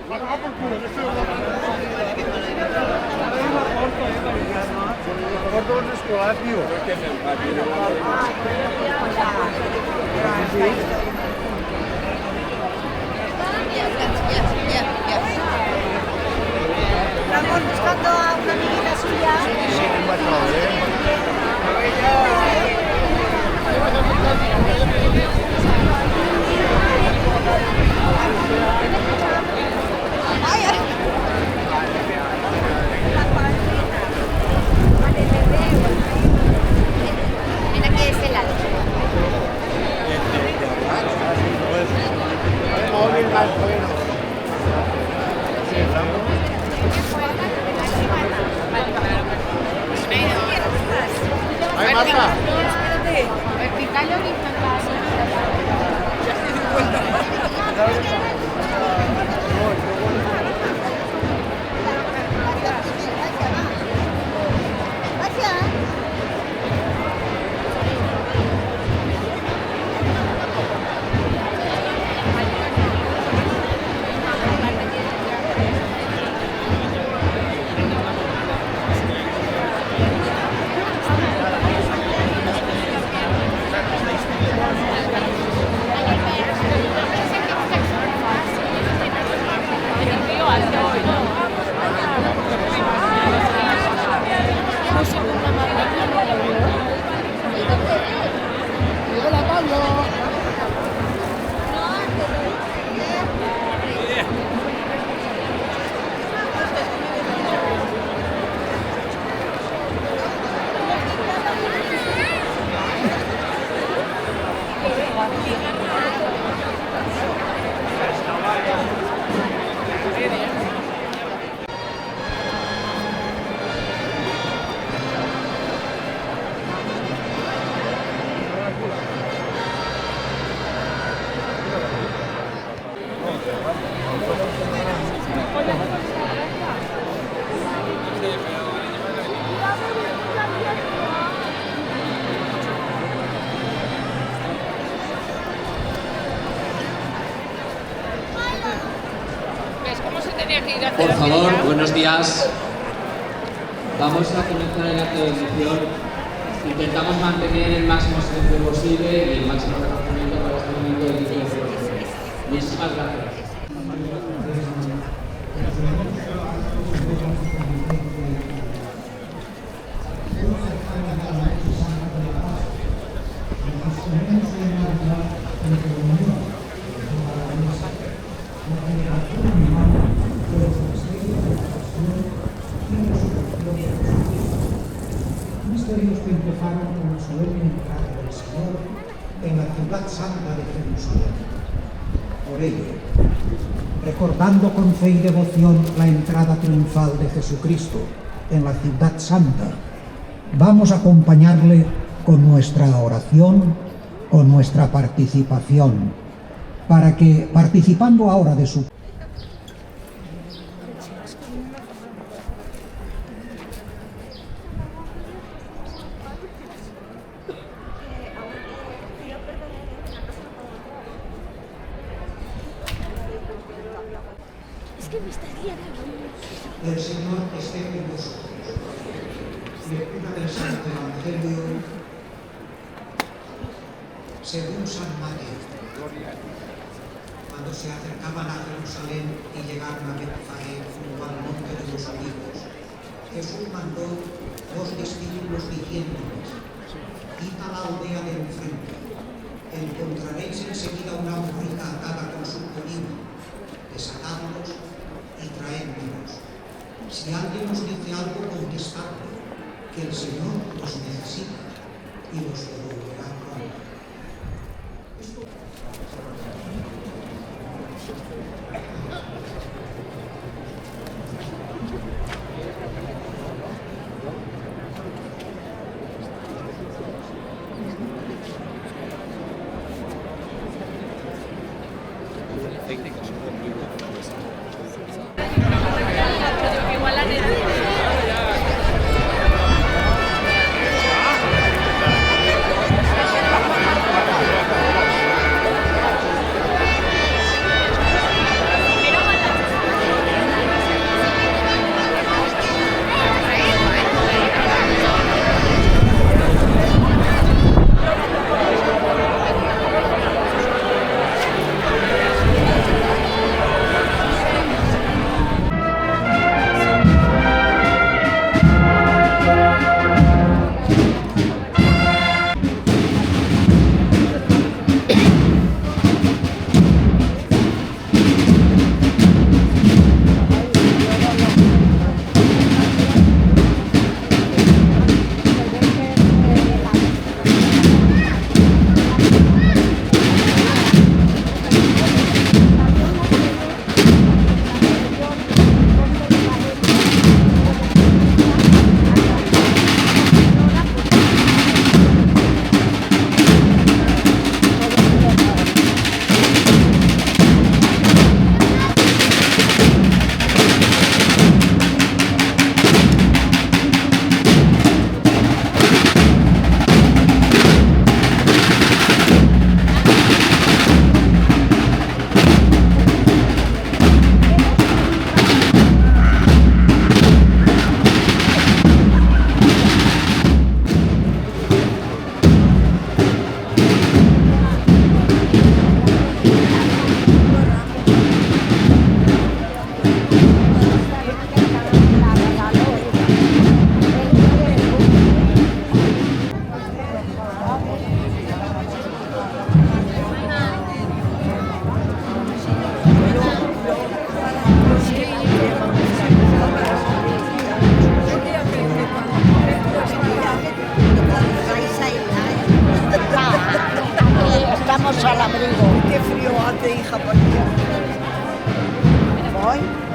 Estamos buscando a una amiguita suya. Mira aquí de este lado. ¡Ay, Marta! Vertical o horizontal. Por favor, buenos días. Vamos a comenzar el acto de bendición. Intentamos mantener el máximo silencio posible y el máximo reconocimiento para este momento de bendición. Muchísimas gracias. Misterios que empezaron con la solemne entrada del Señor en la ciudad santa de Jerusalén. Por ello, recordando con fe y devoción la entrada triunfal de Jesucristo en la ciudad santa, vamos a acompañarle con nuestra oración, con nuestra participación, para que, participando ahora de su El Señor esté con vosotros. Lectura del Santo Evangelio según San Mateo. Cuando se acercaban a Jerusalén y llegaron a Betfagé junto al monte de los Olivos, Jesús mandó dos discípulos diciéndoles: id a la aldea de enfrente, encontraréis enseguida una mujer atada con su pollino, desatadlos y traédmelos. Si alguien os dice algo, contestadle que el Señor los necesita y los devolverá pronto. hoy.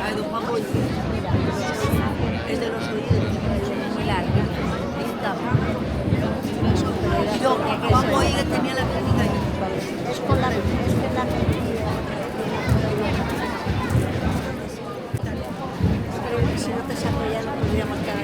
Ay, don Juan Boy. Es de los oídos. Muy larga. Y don Juan Boy que tenía la clínica ahí. Es con la Creo que si no te saco ya no podríamos quedar.